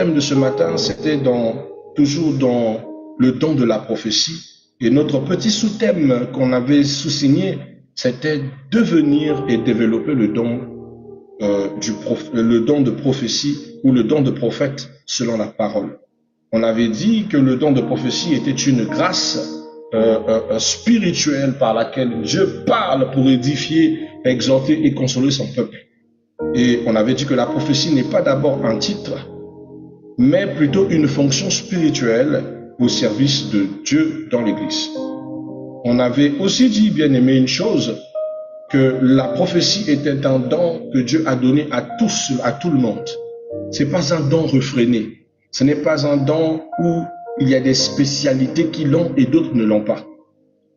thème de ce matin, c'était toujours dans le don de la prophétie. Et notre petit sous-thème qu'on avait sous-signé, c'était devenir et développer le don, le don de prophétie ou le don de prophète selon la parole. On avait dit que le don de prophétie était une grâce spirituelle par laquelle Dieu parle pour édifier, exhorter et consoler son peuple. Et on avait dit que la prophétie n'est pas d'abord un titre, mais plutôt une fonction spirituelle au service de Dieu dans l'Église. On avait aussi dit, bien aimé, une chose, que la prophétie était un don que Dieu a donné à tous, à tout le monde. Ce n'est pas un don refréné. Ce n'est pas un don où il y a des spécialités qui l'ont et d'autres ne l'ont pas.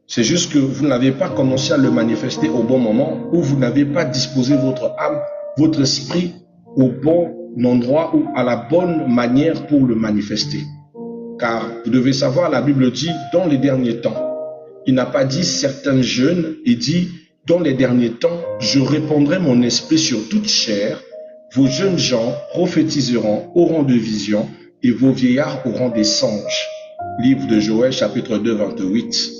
C'est juste que vous n'avez pas commencé à le manifester au bon moment, ou vous n'avez pas disposé votre âme, votre esprit au bon endroit ou à la bonne manière pour le manifester. Car vous devez savoir, la Bible dit dans les derniers temps. Il n'a pas dit certains jeunes, il dit dans les derniers temps, je répandrai mon esprit sur toute chair, vos jeunes gens prophétiseront, auront de visions, et vos vieillards auront des songes. Livre de Joël, chapitre 2, 28.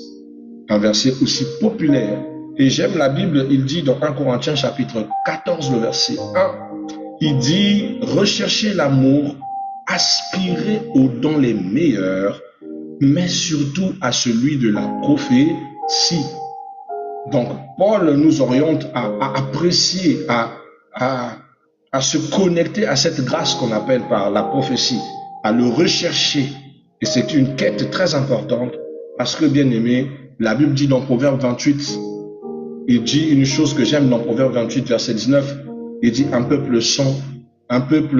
Un verset aussi populaire. Et j'aime la Bible, il dit dans 1 Corinthiens, chapitre 14, le verset 1, il dit, recherchez l'amour, aspirez aux dons les meilleurs, mais surtout à celui de la prophétie. Donc, Paul nous oriente à apprécier, à se connecter à cette grâce qu'on appelle par la prophétie, à le rechercher. Et c'est une quête très importante parce que, bien aimé, la Bible dit dans Proverbe 28, il dit une chose que j'aime dans Proverbe 28, verset 19, il dit un peuple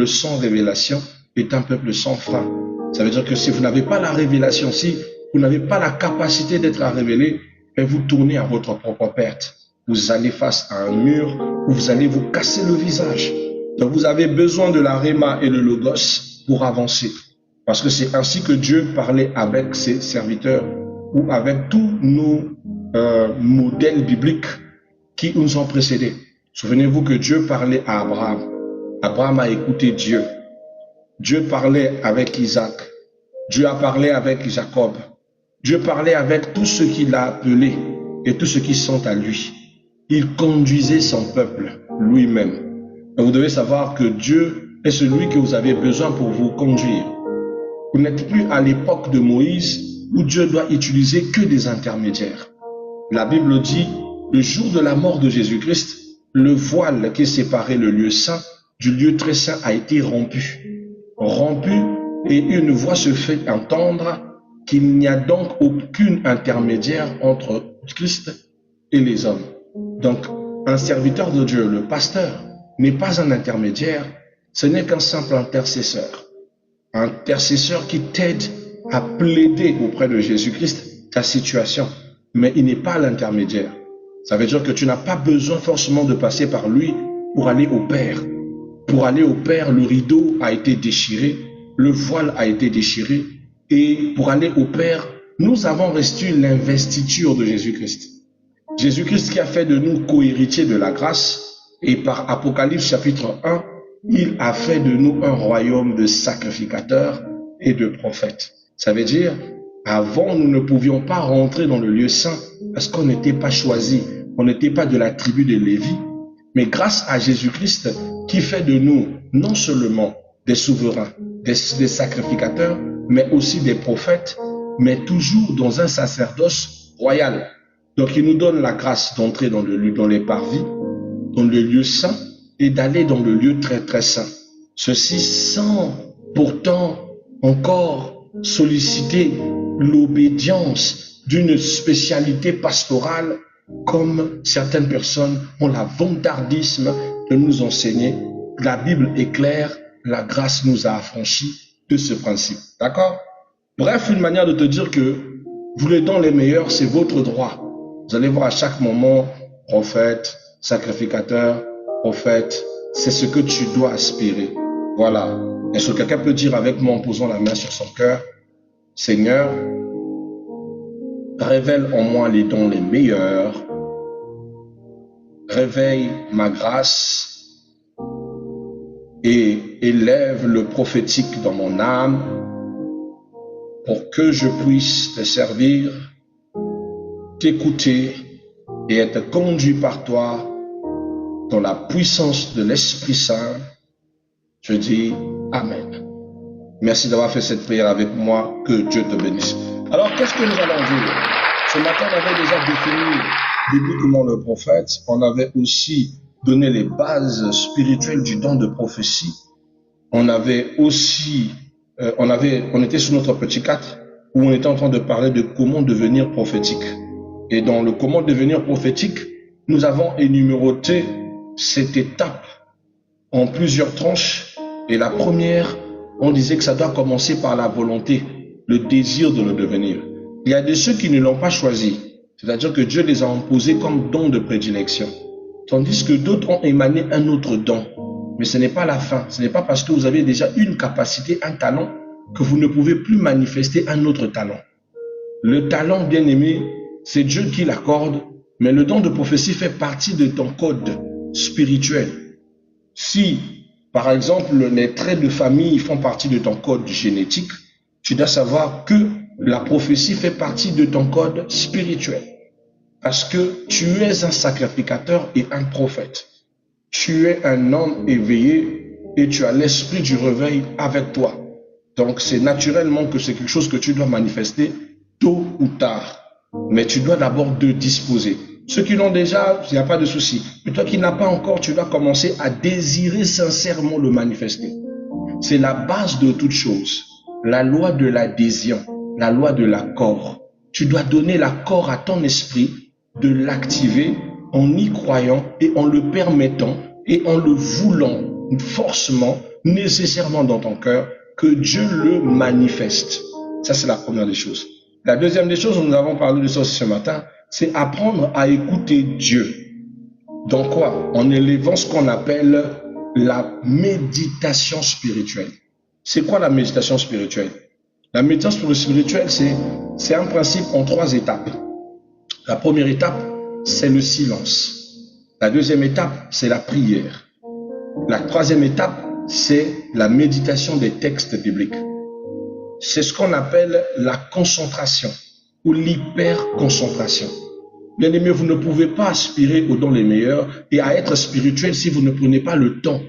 sans révélation est un peuple sans frein. Ça veut dire que si vous n'avez pas la révélation, si vous n'avez pas la capacité d'être à révéler, vous tournez à votre propre perte. Vous allez face à un mur où vous allez vous casser le visage. Donc vous avez besoin de la Réma et le Logos pour avancer. Parce que c'est ainsi que Dieu parlait avec ses serviteurs ou avec tous nos modèles bibliques qui nous ont précédés. Souvenez-vous que Dieu parlait à Abraham. Abraham a écouté Dieu. Dieu parlait avec Isaac. Dieu a parlé avec Jacob. Dieu parlait avec tous ceux qu'il a appelés et tous ceux qui sont à lui. Il conduisait son peuple lui-même. Vous devez savoir que Dieu est celui que vous avez besoin pour vous conduire. Vous n'êtes plus à l'époque de Moïse où Dieu doit utiliser que des intermédiaires. La Bible dit, le jour de la mort de Jésus-Christ, le voile qui séparait le lieu saint du lieu très saint a été rompu. Rompu, et une voix se fait entendre qu'il n'y a donc aucun intermédiaire entre Christ et les hommes. Donc, un serviteur de Dieu, le pasteur, n'est pas un intermédiaire, ce n'est qu'un simple intercesseur. Un intercesseur qui t'aide à plaider auprès de Jésus-Christ ta situation, mais il n'est pas l'intermédiaire. Ça veut dire que tu n'as pas besoin forcément de passer par lui pour aller au Père. Pour aller au Père, le rideau a été déchiré, le voile a été déchiré, et pour aller au Père, nous avons reçu l'investiture de Jésus-Christ. Jésus-Christ qui a fait de nous co-héritiers de la grâce, et par Apocalypse chapitre 1, il a fait de nous un royaume de sacrificateurs et de prophètes. Ça veut dire, avant, nous ne pouvions pas rentrer dans le lieu saint parce qu'on n'était pas choisi, on n'était pas de la tribu de Lévi, mais grâce à Jésus-Christ qui fait de nous non seulement des souverains, des sacrificateurs, mais aussi des prophètes, mais toujours dans un sacerdoce royal. Donc il nous donne la grâce d'entrer dans les parvis, dans le lieu saint, et d'aller dans le lieu très très saint. Ceci sans pourtant encore solliciter l'obédience d'une spécialité pastorale comme certaines personnes ont la vantardisme de nous enseigner. La Bible est claire, la grâce nous a affranchis de ce principe. D'accord? Bref, une manière de te dire que vous les dons les meilleurs, c'est votre droit. Vous allez voir à chaque moment, prophète, sacrificateur, prophète, c'est ce que tu dois aspirer. Voilà. Est-ce que quelqu'un peut dire avec moi en posant la main sur son cœur, Seigneur, révèle en moi les dons les meilleurs, réveille ma grâce et élève le prophétique dans mon âme pour que je puisse te servir, t'écouter et être conduit par toi dans la puissance de l'Esprit Saint. Je dis Amen. Merci d'avoir fait cette prière avec moi. Que Dieu te bénisse. Alors, qu'est-ce que nous allons dire? Ce matin, on avait déjà défini bibliquement le prophète. On avait aussi donné les bases spirituelles du don de prophétie. On avait aussi, on était sur notre petit 4 où on était en train de parler de comment devenir prophétique. Et dans le comment devenir prophétique, nous avons énuméroté cette étape en plusieurs tranches. Et la première, on disait que ça doit commencer par la volonté, le désir de le devenir. Il y a de ceux qui ne l'ont pas choisi, c'est-à-dire que Dieu les a imposés comme don de prédilection. Tandis que d'autres ont émané un autre don. Mais ce n'est pas la fin. Ce n'est pas parce que vous avez déjà une capacité, un talent, que vous ne pouvez plus manifester un autre talent. Le talent, bien aimé, c'est Dieu qui l'accorde, mais le don de prophétie fait partie de ton code spirituel. Si, par exemple, les traits de famille font partie de ton code génétique, tu dois savoir que la prophétie fait partie de ton code spirituel. Parce que tu es un sacrificateur et un prophète. Tu es un homme éveillé et tu as l'esprit du réveil avec toi. Donc c'est naturellement que c'est quelque chose que tu dois manifester tôt ou tard. Mais tu dois d'abord te disposer. Ceux qui l'ont déjà, il n'y a pas de souci. Mais toi qui n'as pas encore, tu dois commencer à désirer sincèrement le manifester. C'est la base de toute chose. La loi de l'adhésion, la loi de l'accord. Tu dois donner l'accord à ton esprit de l'activer en y croyant et en le permettant et en le voulant forcément, nécessairement dans ton cœur, que Dieu le manifeste. Ça, c'est la première des choses. La deuxième des choses, nous avons parlé de ça aussi ce matin, c'est apprendre à écouter Dieu. Dans quoi? En élevant ce qu'on appelle la méditation spirituelle. C'est quoi la méditation spirituelle? La méditation spirituelle, c'est un principe en 3 étapes. La première étape, c'est le silence. La deuxième étape, c'est la prière. La troisième étape, c'est la méditation des textes bibliques. C'est ce qu'on appelle la concentration ou l'hyper-concentration. Bien aimé, vous ne pouvez pas aspirer aux dons les meilleurs et à être spirituel si vous ne prenez pas le temps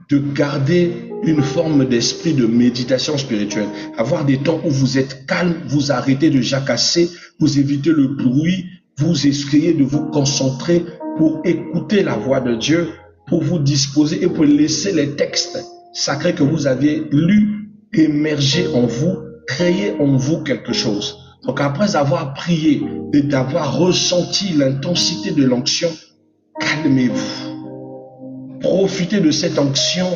de garder une forme d'esprit de méditation spirituelle. Avoir des temps où vous êtes calme, vous arrêtez de jacasser, vous évitez le bruit, vous essayez de vous concentrer pour écouter la voix de Dieu, pour vous disposer et pour laisser les textes sacrés que vous avez lus émerger en vous, créer en vous quelque chose. Donc après avoir prié et d'avoir ressenti l'intensité de l'onction, calmez-vous. Profitez de cette onction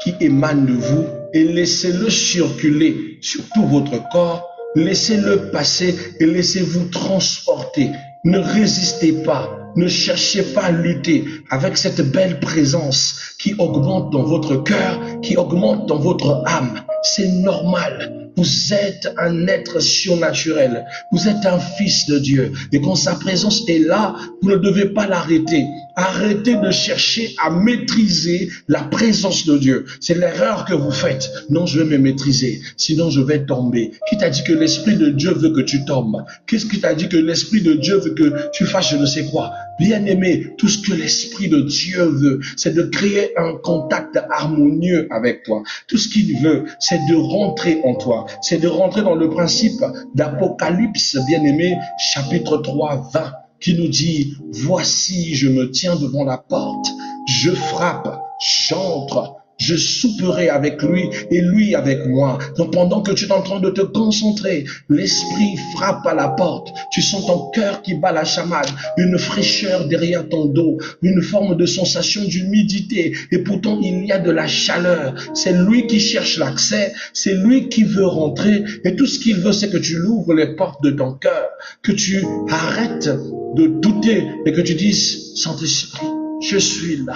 qui émane de vous et laissez-le circuler sur tout votre corps. Laissez-le passer et laissez-vous transporter. Ne résistez pas. Ne cherchez pas à lutter avec cette belle présence qui augmente dans votre cœur, qui augmente dans votre âme. C'est normal. Vous êtes un être surnaturel. Vous êtes un fils de Dieu. Et quand sa présence est là, vous ne devez pas l'arrêter. Arrêtez de chercher à maîtriser la présence de Dieu. C'est l'erreur que vous faites. Non, je vais me maîtriser, sinon je vais tomber. Qui t'a dit que l'Esprit de Dieu veut que tu tombes? Qu'est-ce qui t'a dit que l'Esprit de Dieu veut que tu fasses je ne sais quoi? Bien-aimé, tout ce que l'Esprit de Dieu veut, c'est de créer un contact harmonieux avec toi. Tout ce qu'il veut, c'est de rentrer en toi. C'est de rentrer dans le principe d'Apocalypse, bien-aimé, chapitre 3, 20. Qui nous dit, voici, je me tiens devant la porte, je frappe, j'entre, je souperai avec lui et lui avec moi. Donc pendant que tu es en train de te concentrer, l'esprit frappe à la porte, tu sens ton cœur qui bat la chamade, une fraîcheur derrière ton dos, une forme de sensation d'humidité et pourtant il y a de la chaleur. C'est lui qui cherche l'accès, c'est lui qui veut rentrer et tout ce qu'il veut c'est que tu l'ouvres les portes de ton cœur, que tu arrêtes de douter et que tu dises, Saint-Esprit, je suis là.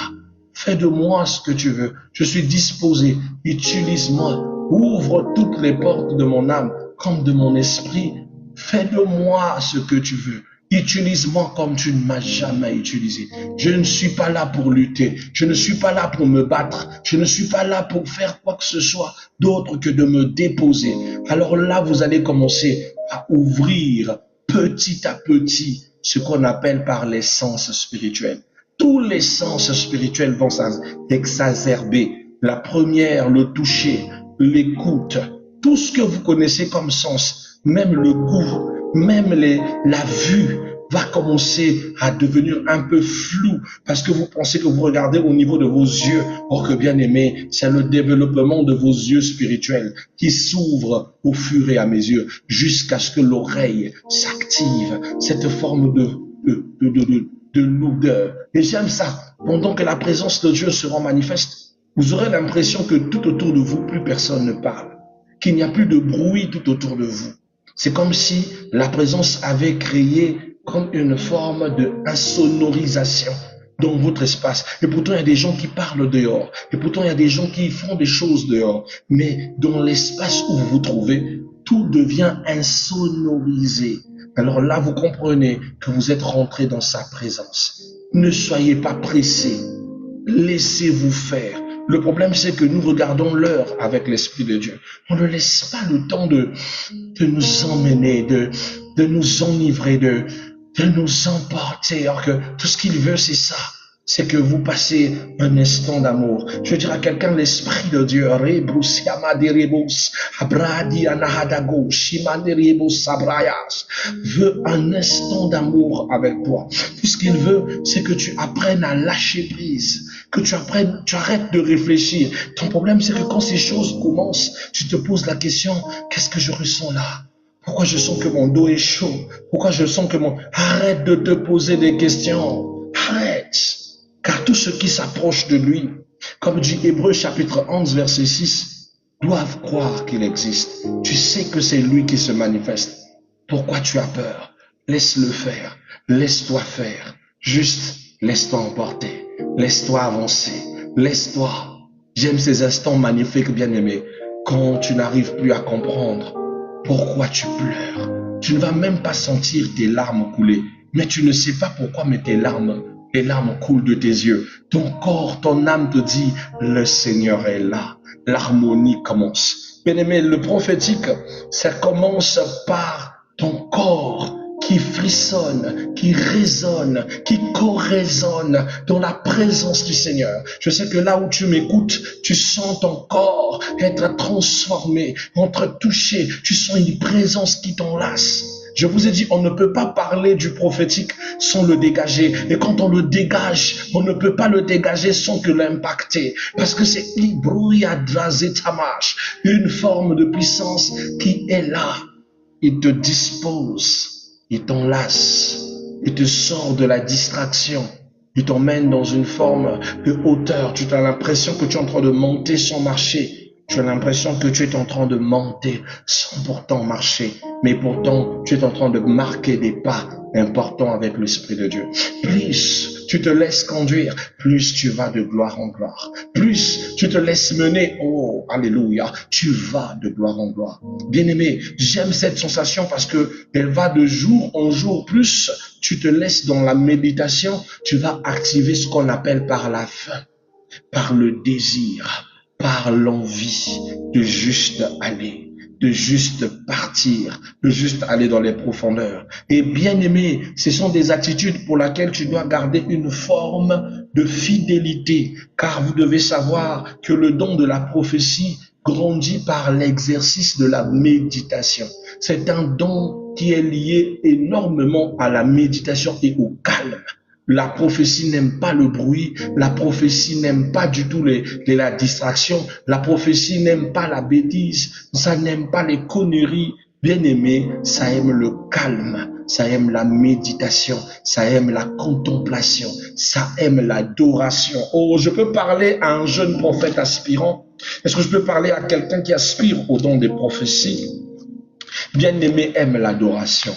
Fais de moi ce que tu veux. Je suis disposé. Utilise-moi. Ouvre toutes les portes de mon âme comme de mon esprit. Fais de moi ce que tu veux. Utilise-moi comme tu ne m'as jamais utilisé. Je ne suis pas là pour lutter. Je ne suis pas là pour me battre. Je ne suis pas là pour faire quoi que ce soit d'autre que de me déposer. Alors là, vous allez commencer à ouvrir petit à petit ce qu'on appelle par les sens spirituels. Tous les sens spirituels vont s'exacerber. La première, le toucher, l'écoute, tout ce que vous connaissez comme sens, même le goût, même la vue va commencer à devenir un peu flou parce que vous pensez que vous regardez au niveau de vos yeux. Or que bien aimé, c'est le développement de vos yeux spirituels qui s'ouvre au fur et à mesure jusqu'à ce que l'oreille s'active, cette forme de lourdeur. Et j'aime ça. Pendant que la présence de Dieu sera manifeste, vous aurez l'impression que tout autour de vous, plus personne ne parle, qu'il n'y a plus de bruit tout autour de vous. C'est comme si la présence avait créé comme une forme de insonorisation dans votre espace. Et pourtant, il y a des gens qui parlent dehors. Et pourtant, il y a des gens qui font des choses dehors. Mais dans l'espace où vous vous trouvez, tout devient insonorisé. Alors là, vous comprenez que vous êtes rentré dans sa présence. Ne soyez pas pressés. Laissez-vous faire. Le problème, c'est que nous regardons l'heure avec l'Esprit de Dieu. On ne laisse pas le temps de nous emmener, de nous enivrer, de nous emporter. Alors que tout ce qu'il veut, c'est ça. C'est que vous passez un instant d'amour. Je veux dire à quelqu'un, l'Esprit de Dieu, veut un instant d'amour avec toi. Tout ce qu'il veut, c'est que tu apprennes à lâcher prise, que tu arrêtes de réfléchir. Ton problème, c'est que quand ces choses commencent, tu te poses la question, qu'est-ce que je ressens là? Pourquoi je sens que mon dos est chaud? Pourquoi je sens que Arrête de te poser des questions. Arrête. Car tout ce qui s'approche de lui, comme dit Hébreux chapitre 11 verset 6, doivent croire qu'il existe. Tu sais que c'est lui qui se manifeste. Pourquoi tu as peur? Laisse-le faire. Laisse-toi faire. Juste laisse-toi emporter. Laisse-toi avancer. Laisse-toi. J'aime ces instants magnifiques, bien-aimés, quand tu n'arrives plus à comprendre pourquoi tu pleures. Tu ne vas même pas sentir tes larmes couler, mais tu ne sais pas pourquoi, mais tes larmes coulent de tes yeux. Ton corps, ton âme te dit, le Seigneur est là. L'harmonie commence. Bien-aimé, le prophétique, ça commence par ton corps qui frissonne, qui résonne, qui co-résonne dans la présence du Seigneur. Je sais que là où tu m'écoutes, tu sens ton corps être transformé, être touché. Tu sens une présence qui t'enlace. Je vous ai dit, on ne peut pas parler du prophétique sans le dégager. Et quand on le dégage, on ne peut pas le dégager sans que l'impacter. Parce que c'est une forme de puissance qui est là. Il te dispose, il t'enlace, il te sort de la distraction. Il t'emmène dans une forme de hauteur. Tu as l'impression que tu es en train de monter sans marcher. Tu as l'impression que tu es en train de monter sans pourtant marcher. Mais pourtant, tu es en train de marquer des pas importants avec l'Esprit de Dieu. Plus tu te laisses conduire, plus tu vas de gloire en gloire. Plus tu te laisses mener, oh, alléluia, tu vas de gloire en gloire. Bien-aimé, j'aime cette sensation parce que elle va de jour en jour. Plus tu te laisses dans la méditation, tu vas activer ce qu'on appelle par la faim, par le désir, par l'envie de juste aller, de juste partir, de juste aller dans les profondeurs. Et bien aimé, ce sont des attitudes pour lesquelles tu dois garder une forme de fidélité, car vous devez savoir que le don de la prophétie grandit par l'exercice de la méditation. C'est un don qui est lié énormément à la méditation et au calme. La prophétie n'aime pas le bruit, la prophétie n'aime pas du tout la distraction, la prophétie n'aime pas la bêtise, ça n'aime pas les conneries. Bien aimé, ça aime le calme, ça aime la méditation, ça aime la contemplation, ça aime l'adoration. Oh, je peux parler à un jeune prophète aspirant? Est-ce que je peux parler à quelqu'un qui aspire au don des prophéties? Bien aimé, aime l'adoration.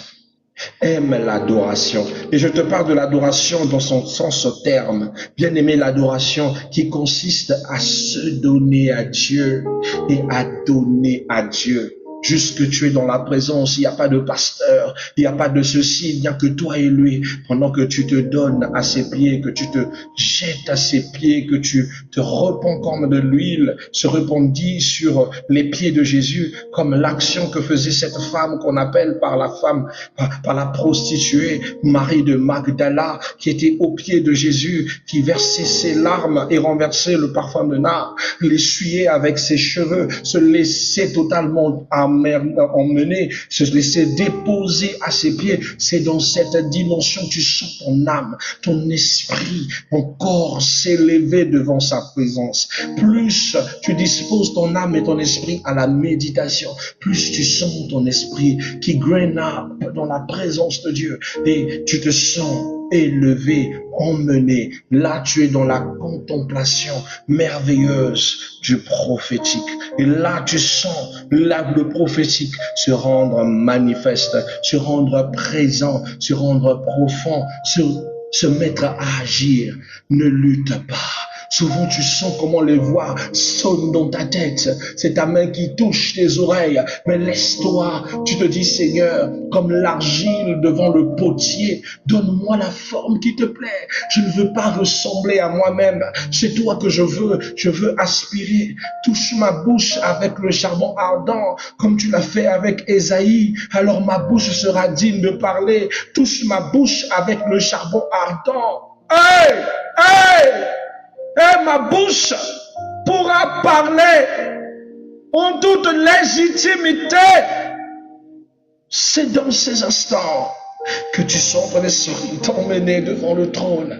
Aime l'adoration. Et je te parle de l'adoration dans son sens terme. Bien aimé, l'adoration qui consiste à se donner à Dieu et à donner à Dieu. Jusque tu es dans la présence, il n'y a pas de pasteur, il n'y a pas de ceci, il n'y a que toi et lui. Pendant que tu te donnes à ses pieds, que tu te jettes à ses pieds, que tu te repens comme de l'huile, se répandit sur les pieds de Jésus, comme l'action que faisait cette femme qu'on appelle par la prostituée, Marie de Magdala, qui était aux pieds de Jésus, qui versait ses larmes et renversait le parfum de nard, l'essuyait avec ses cheveux, se laissait totalement emmener, se laisser déposer à ses pieds. C'est dans cette dimension que tu sens ton âme, ton esprit, ton corps s'élever devant sa présence. Plus tu disposes ton âme et ton esprit à la méditation, plus tu sens ton esprit qui graine dans la présence de Dieu et tu te sens élevé, emmené. Là, tu es dans la contemplation merveilleuse du prophétique. Et là, tu sens le prophétique se rendre manifeste, se rendre présent, se rendre profond, se mettre à agir. Ne lutte pas. Souvent, tu sens comment les voix sonnent dans ta tête. C'est ta main qui touche tes oreilles. Mais laisse-toi, tu te dis, Seigneur, comme l'argile devant le potier, donne-moi la forme qui te plaît. Je ne veux pas ressembler à moi-même. C'est toi que je veux aspirer. Touche ma bouche avec le charbon ardent, comme tu l'as fait avec Ésaïe. Alors ma bouche sera digne de parler. Touche ma bouche avec le charbon ardent. Hey! Hey! Et ma bouche pourra parler en toute légitimité. C'est dans ces instants que tu sens ton esprit t'emmener devant le trône.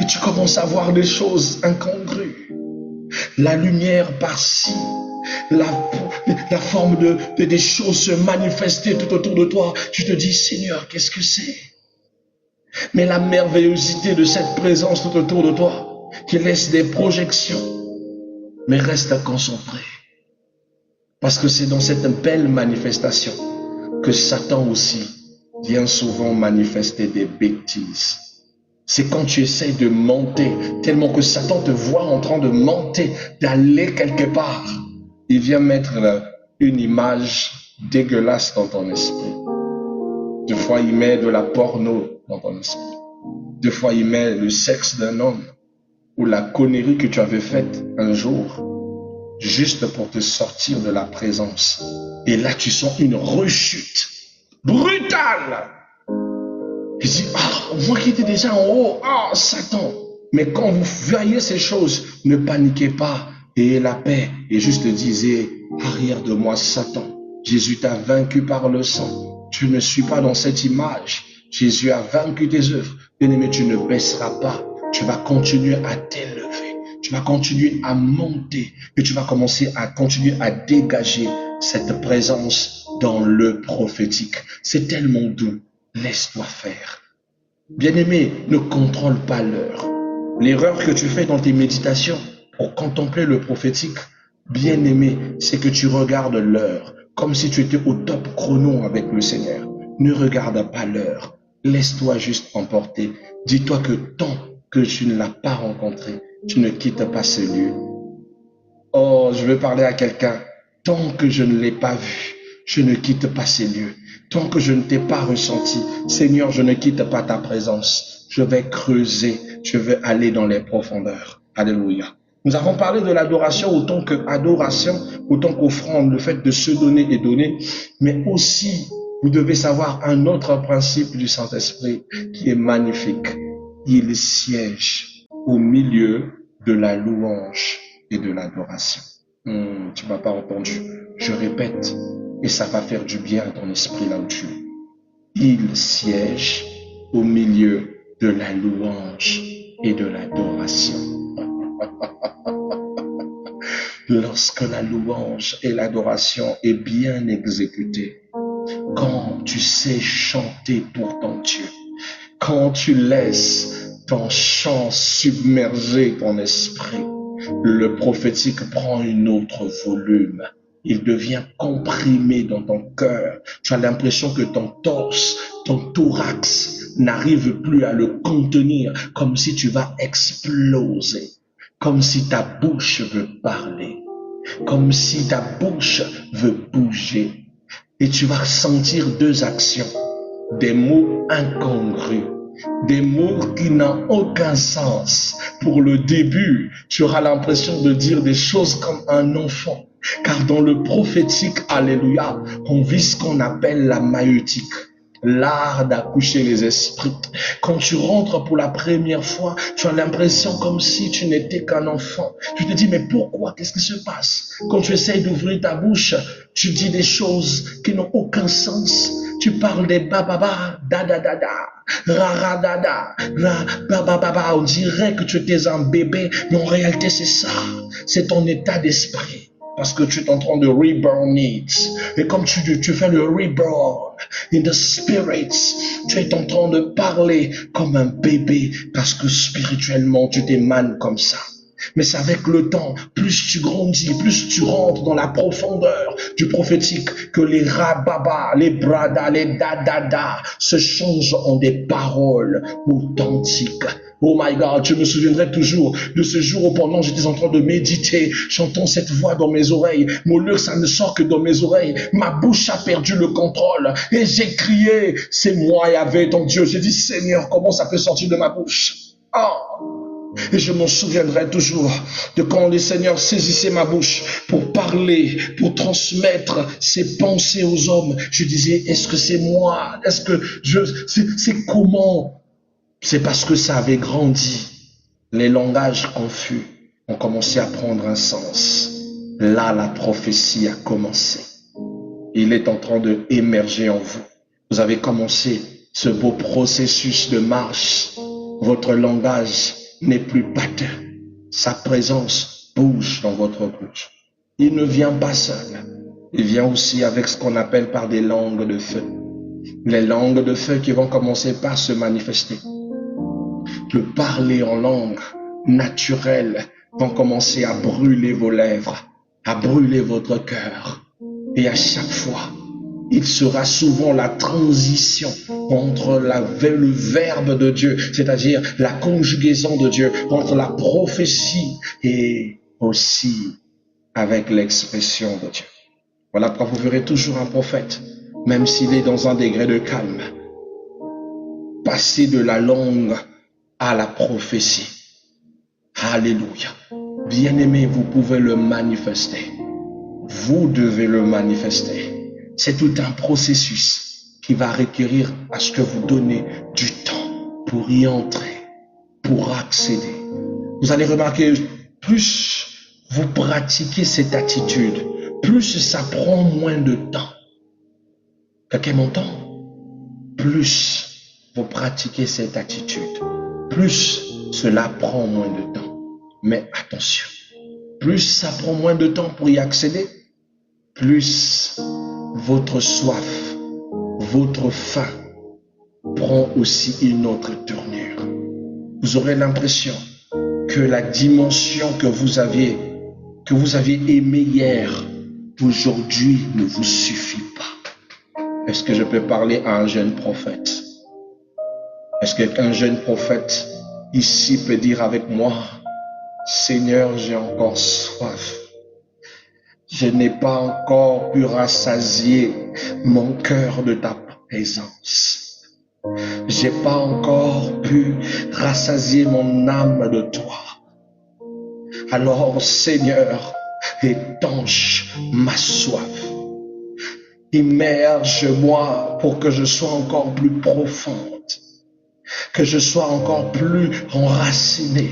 Et tu commences à voir des choses incongrues. La lumière par-ci, la forme des choses se manifester tout autour de toi. Tu te dis, Seigneur, qu'est-ce que c'est? Mais la merveillosité de cette présence tout autour de toi, qui laisse des projections, mais reste concentré. Parce que c'est dans cette belle manifestation que Satan aussi vient souvent manifester des bêtises. C'est quand tu essaies de monter, tellement que Satan te voit en train de monter, d'aller quelque part. Il vient mettre une image dégueulasse dans ton esprit. Des fois, il met de la porno dans ton esprit. Des fois, il met le sexe d'un homme ou la connerie que tu avais faite un jour, juste pour te sortir de la présence. Et là, tu sens une rechute brutale. Il dit, moi qui étais déjà en haut, Satan. Mais quand vous voyez ces choses, ne paniquez pas, ayez la paix. Et juste disez, arrière de moi, Satan. Jésus t'a vaincu par le sang. Tu ne suis pas dans cette image. Jésus a vaincu tes œuvres. Bien-aimé, tu ne baisseras pas. Tu vas continuer à t'élever. Tu vas continuer à monter. Et tu vas commencer à continuer à dégager cette présence dans le prophétique. C'est tellement doux. Laisse-toi faire. Bien-aimé, ne contrôle pas l'heure. L'erreur que tu fais dans tes méditations pour contempler le prophétique, bien-aimé, c'est que tu regardes l'heure comme si tu étais au top chrono avec le Seigneur. Ne regarde pas l'heure. Laisse-toi juste emporter. Dis-toi que tant que tu ne l'as pas rencontré, tu ne quittes pas ce lieu. Oh, je veux parler à quelqu'un. Tant que je ne l'ai pas vu, je ne quitte pas ces lieux. Tant que je ne t'ai pas ressenti, Seigneur, je ne quitte pas ta présence. Je vais creuser, je vais aller dans les profondeurs. Alléluia. Nous avons parlé de l'adoration autant qu'adoration, autant qu'offrande, le fait de se donner et donner, mais aussi, vous devez savoir un autre principe du Saint-Esprit qui est magnifique. Il siège au milieu de la louange et de l'adoration. Tu m'as pas entendu. Je répète, et ça va faire du bien à ton esprit là où tu es. Il siège au milieu de la louange et de l'adoration. Lorsque la louange et l'adoration est bien exécutée, quand tu sais chanter pour ton Dieu, quand tu laisses ton chant submerger ton esprit, le prophétique prend un autre volume. Il devient comprimé dans ton cœur. Tu as l'impression que ton torse, ton thorax n'arrive plus à le contenir, comme si tu vas exploser, comme si ta bouche veut parler. comme si ta bouche veut bouger. Et tu vas ressentir deux actions, des mots incongrus, des mots qui n'ont aucun sens. Pour le début, tu auras l'impression de dire des choses comme un enfant. Car dans le prophétique, alléluia, on vit ce qu'on appelle la maïeutique, l'art d'accoucher les esprits. Quand tu rentres pour la première fois, tu as l'impression comme si tu n'étais qu'un enfant. Tu te dis, mais pourquoi? Qu'est-ce qui se passe? Quand tu essayes d'ouvrir ta bouche, tu dis des choses qui n'ont aucun sens. Tu parles des bababa, da da da da, ra ra da da, ra bababa. On dirait que tu étais un bébé, mais en réalité c'est ça. C'est ton état d'esprit. Parce que tu es en train de reborn it. Et comme tu fais le reborn in the spirit, tu es en train de parler comme un bébé parce que spirituellement tu t'émanes comme ça. Mais c'est avec le temps, plus tu grandis, plus tu rentres dans la profondeur du prophétique, que les rababa, les brada, les dadada se changent en des paroles authentiques. Oh my God, je me souviendrai toujours de ce jour où pendant j'étais en train de méditer, j'entends cette voix dans mes oreilles. Mon leurre, ça ne sort que dans mes oreilles. Ma bouche a perdu le contrôle et j'ai crié, c'est moi Yahvé ton Dieu. J'ai dit, Seigneur, comment ça peut sortir de ma bouche? Oh! Et je m'en souviendrai toujours de quand le Seigneur saisissait ma bouche pour parler, pour transmettre ses pensées aux hommes. Je disais, est-ce que c'est moi? Est-ce que c'est comment? C'est parce que ça avait grandi. Les langages confus ont commencé à prendre un sens. Là, la prophétie a commencé. Il est en train de émerger en vous. Vous avez commencé ce beau processus de marche. Votre langage n'est plus pâteux. Sa présence bouge dans votre bouche. Il ne vient pas seul. Il vient aussi avec ce qu'on appelle par des langues de feu. Les langues de feu qui vont commencer par se manifester. Le parler en langue naturelle vont commencer à brûler vos lèvres, à brûler votre cœur. Et à chaque fois, il sera souvent la transition entre le verbe de Dieu, c'est-à-dire la conjugaison de Dieu, entre la prophétie et aussi avec l'expression de Dieu. Voilà pourquoi vous verrez toujours un prophète, même s'il est dans un degré de calme, passer de la langue à la prophétie. Alléluia. Bien-aimé, vous pouvez le manifester. Vous devez le manifester. C'est tout un processus qui va requérir à ce que vous donnez du temps pour y entrer, pour accéder. Vous allez remarquer, plus vous pratiquez cette attitude, plus ça prend moins de temps. Quelqu'un m'entend? Plus vous pratiquez cette attitude, plus cela prend moins de temps. Mais attention, plus ça prend moins de temps pour y accéder, plus votre soif, votre faim prend aussi une autre tournure. Vous aurez l'impression que la dimension que vous aviez aimée hier, aujourd'hui ne vous suffit pas. Est-ce que je peux parler à un jeune prophète? Est-ce qu'un jeune prophète ici peut dire avec moi, Seigneur, j'ai encore soif. Je n'ai pas encore pu rassasier mon cœur de ta présence. J'ai pas encore pu rassasier mon âme de toi. Alors, Seigneur, étanche ma soif. Immerge-moi pour que je sois encore plus profonde, que je sois encore plus enraciné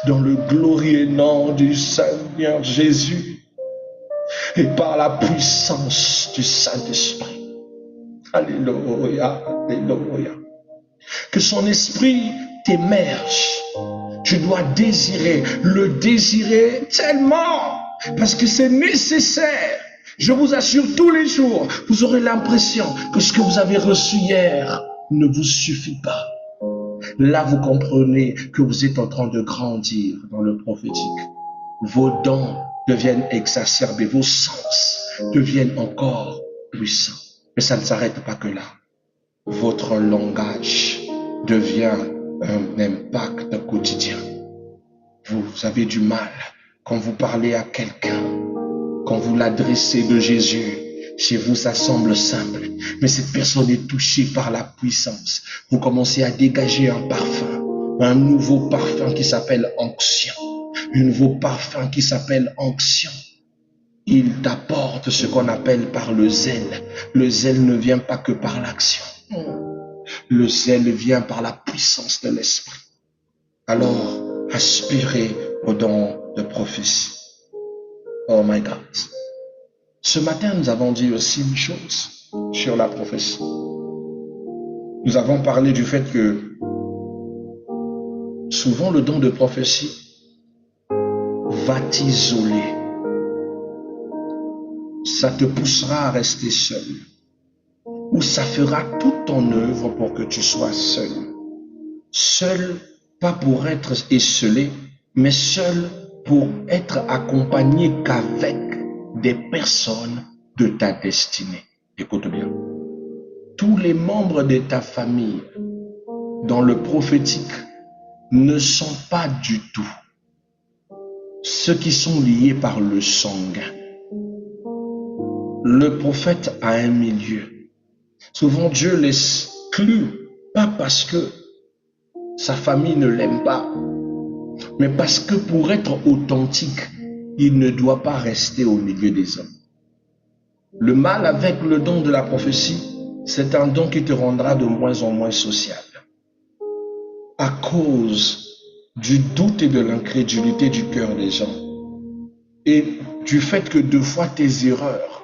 dans le glorieux nom du Seigneur Jésus et par la puissance du Saint-Esprit. Alléluia, alléluia. Que son esprit t'émerge. Tu dois le désirer tellement parce que c'est nécessaire. Je vous assure, tous les jours, vous aurez l'impression que ce que vous avez reçu hier ne vous suffit pas. Là, vous comprenez que vous êtes en train de grandir dans le prophétique. Vos dons deviennent exacerbés, vos sens deviennent encore puissants. Mais ça ne s'arrête pas que là. Votre langage devient un impact quotidien. Vous avez du mal quand vous parlez à quelqu'un, quand vous l'adressez de Jésus, chez vous, ça semble simple, mais cette personne est touchée par la puissance. Vous commencez à dégager un nouveau parfum qui s'appelle onction, un nouveau parfum qui s'appelle onction. Il t'apporte ce qu'on appelle par le zèle. Le zèle ne vient pas que par l'action. Le zèle vient par la puissance de l'esprit. Alors, aspirez au don de prophétie. Oh my God. Ce matin, nous avons dit aussi une chose sur la prophétie. Nous avons parlé du fait que souvent le don de prophétie va t'isoler. Ça te poussera à rester seul. Ou ça fera tout ton œuvre pour que tu sois seul. Seul, pas pour être esselé, mais seul pour être accompagné qu'avec des personnes de ta destinée. Écoute bien. Tous les membres de ta famille dans le prophétique ne sont pas du tout ceux qui sont liés par le sanguin. Le prophète a un milieu. Souvent Dieu l'exclut, pas parce que sa famille ne l'aime pas, mais parce que pour être authentique, il ne doit pas rester au milieu des hommes. Le mal avec le don de la prophétie, c'est un don qui te rendra de moins en moins sociable. À cause du doute et de l'incrédulité du cœur des gens. Et du fait que deux fois tes erreurs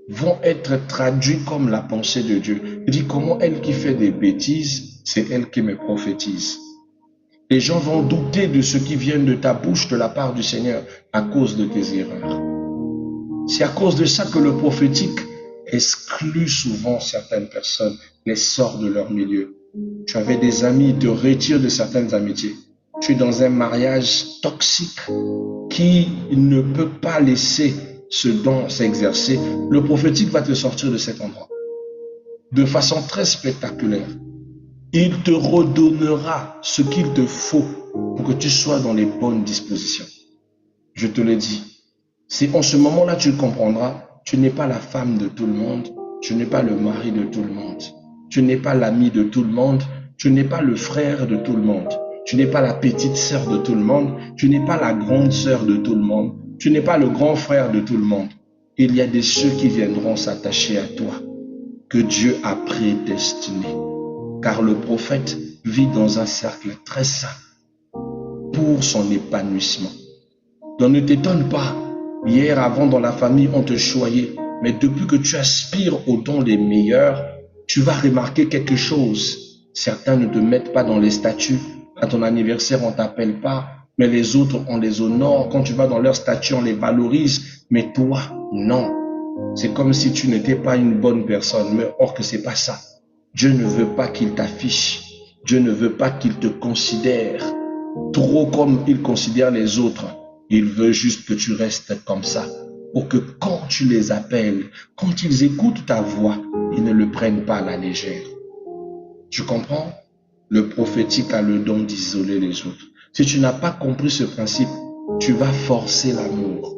vont être traduites comme la pensée de Dieu. Il dit comment elle qui fait des bêtises, c'est elle qui me prophétise. Les gens vont douter de ce qui vient de ta bouche de la part du Seigneur à cause de tes erreurs. C'est à cause de ça que le prophétique exclut souvent certaines personnes, les sort de leur milieu. Tu avais des amis, te retire de certaines amitiés. Tu es dans un mariage toxique qui ne peut pas laisser ce don s'exercer. Le prophétique va te sortir de cet endroit de façon très spectaculaire. Il te redonnera ce qu'il te faut pour que tu sois dans les bonnes dispositions. Je te le dis. C'est en ce moment-là que tu comprendras, tu n'es pas la femme de tout le monde, tu n'es pas le mari de tout le monde, tu n'es pas l'ami de tout le monde, tu n'es pas le frère de tout le monde, tu n'es pas la petite sœur de tout le monde, tu n'es pas la grande sœur de tout le monde, tu n'es pas le grand frère de tout le monde. Il y a des ceux qui viendront s'attacher à toi, que Dieu a prédestiné. Car le prophète vit dans un cercle très sain pour son épanouissement. Donc ne t'étonne pas, hier avant dans la famille on te choyait, mais depuis que tu aspires aux dons les meilleurs, tu vas remarquer quelque chose. Certains ne te mettent pas dans les statuts, à ton anniversaire on t'appelle pas, mais les autres on les honore, quand tu vas dans leur statut on les valorise, mais toi non. C'est comme si tu n'étais pas une bonne personne, mais or que c'est pas ça. Dieu ne veut pas qu'il t'affiche. Dieu ne veut pas qu'il te considère trop comme il considère les autres. Il veut juste que tu restes comme ça pour que quand tu les appelles, quand ils écoutent ta voix, ils ne le prennent pas à la légère. Tu comprends? Le prophétique a le don d'isoler les autres. Si tu n'as pas compris ce principe, tu vas forcer l'amour.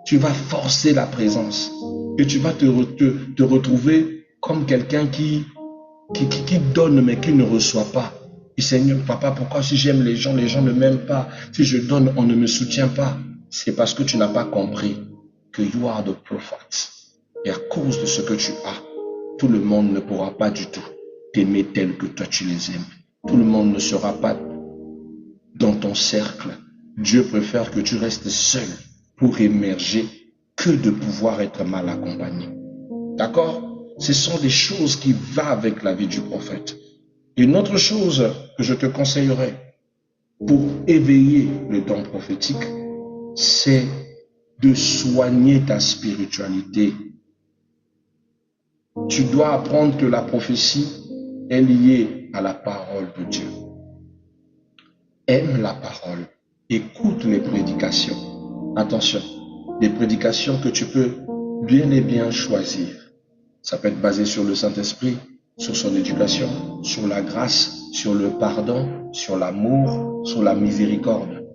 Tu vas forcer la présence. Et tu vas te retrouver comme quelqu'un qui donne mais qui ne reçoit pas. Et Seigneur, papa, pourquoi si j'aime les gens ne m'aiment pas? Si je donne, on ne me soutient pas. C'est parce que tu n'as pas compris que you are the prophet. Et à cause de ce que tu as, tout le monde ne pourra pas du tout t'aimer tel que toi tu les aimes. Tout le monde ne sera pas dans ton cercle. Dieu préfère que tu restes seul pour émerger que de pouvoir être mal accompagné. D'accord? Ce sont des choses qui vont avec la vie du prophète. Une autre chose que je te conseillerais pour éveiller le don prophétique, c'est de soigner ta spiritualité. Tu dois apprendre que la prophétie est liée à la parole de Dieu. Aime la parole. Écoute les prédications. Attention, des prédications que tu peux bien et bien choisir. Ça peut être basé sur le Saint-Esprit, sur son éducation, sur la grâce, sur le pardon, sur l'amour, sur la miséricorde.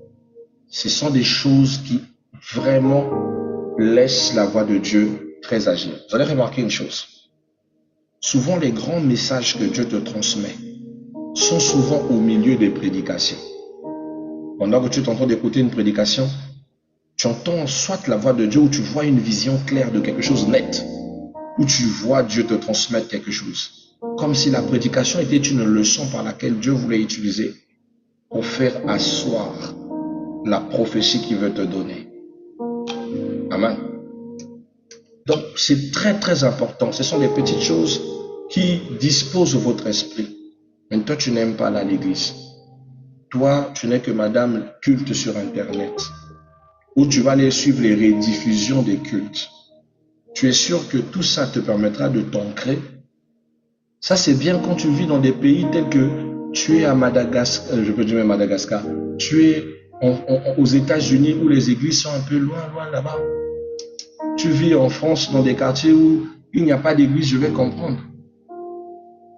Ce sont des choses qui vraiment laissent la voix de Dieu très agir. Vous allez remarquer une chose. Souvent, les grands messages que Dieu te transmet sont souvent au milieu des prédications. Pendant que tu es en train d'écouter une prédication, tu entends soit la voix de Dieu ou tu vois une vision claire de quelque chose net, ou tu vois Dieu te transmettre quelque chose. Comme si la prédication était une leçon par laquelle Dieu voulait utiliser pour faire asseoir la prophétie qu'il veut te donner. Amen. Donc, c'est très très important. Ce sont des petites choses qui disposent votre esprit. Mais toi, tu n'aimes pas aller à l'église. Toi, tu n'es que madame culte sur Internet. Ou tu vas aller suivre les rediffusions des cultes. Tu es sûr que tout ça te permettra de t'ancrer. Ça, c'est bien quand tu vis dans des pays tels que tu es à Madagascar, je peux dire même Madagascar, tu es aux États-Unis où les églises sont un peu loin là-bas. Tu vis en France dans des quartiers où il n'y a pas d'église, je vais comprendre.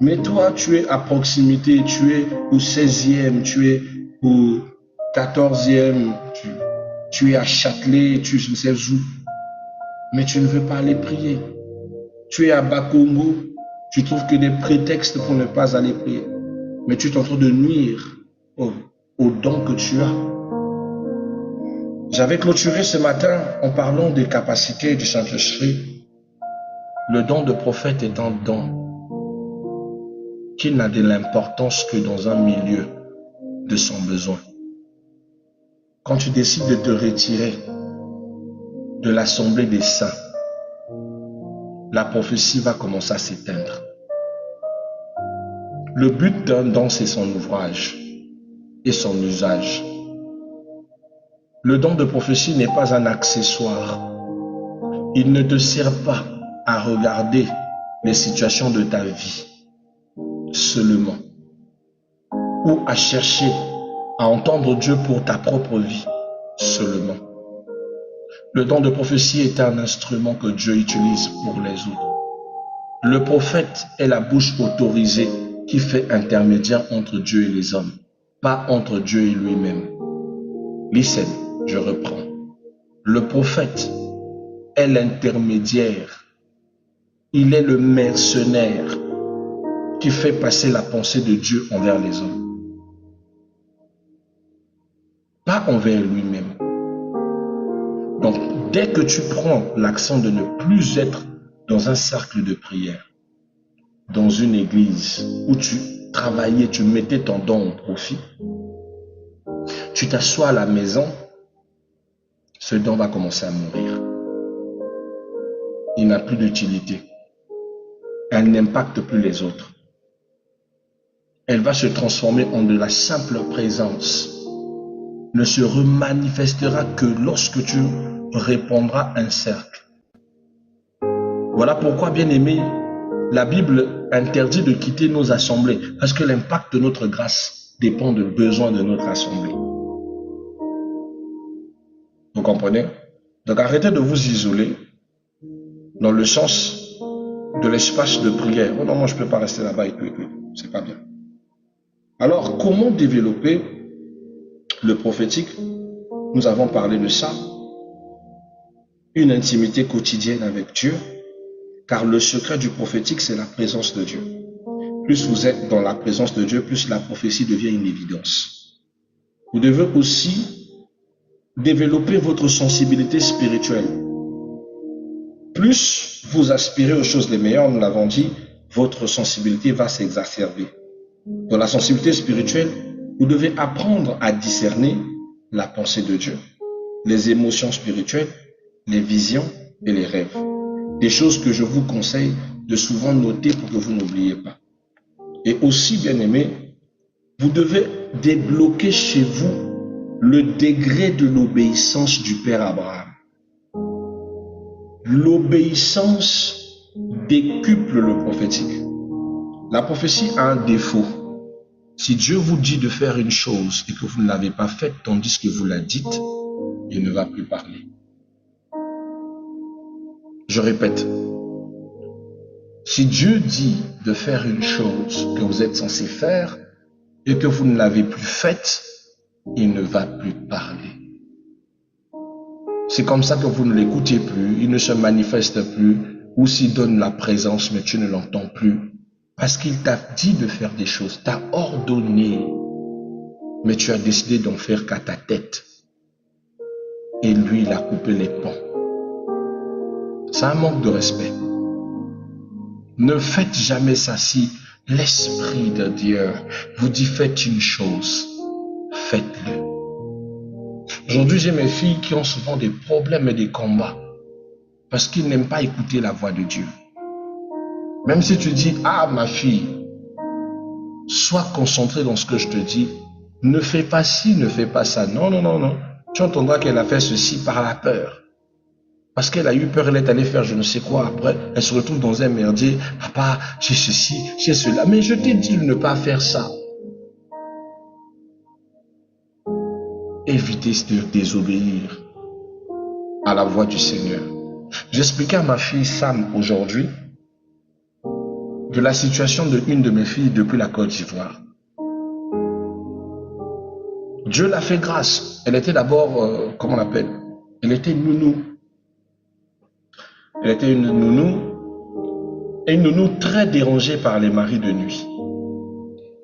Mais toi, tu es à proximité, tu es au 16e, tu es au 14e, tu es à Châtelet, tu ne sais où. Mais tu ne veux pas aller prier. Tu es à Bakongo, tu trouves que des prétextes pour ne pas aller prier. Mais tu es en train de nuire aux dons que tu as. J'avais clôturé ce matin en parlant des capacités du Saint-Esprit. Le don de prophète est un don qui n'a de l'importance que dans un milieu de son besoin. Quand tu décides de te retirer de l'assemblée des saints, la prophétie va commencer à s'éteindre. Le but d'un don, c'est son ouvrage et son usage. Le don de prophétie n'est pas un accessoire. Il ne te sert pas à regarder les situations de ta vie seulement, ou à chercher à entendre Dieu pour ta propre vie seulement. Le don de prophétie est un instrument que Dieu utilise pour les autres. Le prophète est la bouche autorisée qui fait intermédiaire entre Dieu et les hommes, pas entre Dieu et lui-même. Listen, je reprends. Le prophète est l'intermédiaire. Il est le mercenaire qui fait passer la pensée de Dieu envers les hommes, pas envers lui-même. Donc, dès que tu prends l'accent de ne plus être dans un cercle de prière, dans une église où tu travaillais, tu mettais ton don au profit, tu t'assois à la maison, ce don va commencer à mourir. Il n'a plus d'utilité. Elle n'impacte plus les autres. Elle va se transformer en de la simple présence. Ne se remanifestera que lorsque tu répondras un cercle. Voilà pourquoi, bien-aimé, la Bible interdit de quitter nos assemblées, parce que l'impact de notre grâce dépend du besoin de notre assemblée. Vous comprenez? Donc arrêtez de vous isoler dans le sens de l'espace de prière. Oh non, moi je ne peux pas rester là-bas et tout. C'est pas bien. Alors, comment développer le prophétique? Nous avons parlé de ça. Une intimité quotidienne avec Dieu, car le secret du prophétique, c'est la présence de Dieu. Plus vous êtes dans la présence de Dieu, plus la prophétie devient une évidence. Vous devez aussi développer votre sensibilité spirituelle. Plus vous aspirez aux choses les meilleures, nous l'avons dit, votre sensibilité va s'exacerber. Dans la sensibilité spirituelle, vous devez apprendre à discerner la pensée de Dieu, les émotions spirituelles, les visions et les rêves. Des choses que je vous conseille de souvent noter pour que vous n'oubliez pas. Et aussi, bien aimé, vous devez débloquer chez vous le degré de l'obéissance du Père Abraham. L'obéissance décuple le prophétique. La prophétie a un défaut. Si Dieu vous dit de faire une chose et que vous ne l'avez pas faite tandis que vous la dites, il ne va plus parler. Je répète, si Dieu dit de faire une chose que vous êtes censé faire et que vous ne l'avez plus faite, il ne va plus parler. C'est comme ça que vous ne l'écoutez plus, il ne se manifeste plus, ou s'il donne la présence, mais tu ne l'entends plus. Parce qu'il t'a dit de faire des choses, t'a ordonné, mais tu as décidé d'en faire qu'à ta tête. Et lui, il a coupé les ponts. C'est un manque de respect. Ne faites jamais ça si l'Esprit de Dieu vous dit faites une chose, faites-le. Aujourd'hui, j'ai mes filles qui ont souvent des problèmes et des combats parce qu'ils n'aiment pas écouter la voix de Dieu. Même si tu dis, ah ma fille, sois concentrée dans ce que je te dis, ne fais pas ci, ne fais pas ça. Non, non, non, non. Tu entendras qu'elle a fait ceci par la peur. Parce qu'elle a eu peur, elle est allée faire je ne sais quoi. Après, elle se retrouve dans un merdier. Papa, j'ai ceci, j'ai cela. Mais je t'ai dit de ne pas faire ça. Évitez de désobéir à la voix du Seigneur. J'expliquais à ma fille Sam aujourd'hui de la situation de une de mes filles depuis la Côte d'Ivoire. Dieu l'a fait grâce. Elle était d'abord, comment on appelle? Elle était nounou. Elle était une nounou, et une nounou très dérangée par les maris de nuit.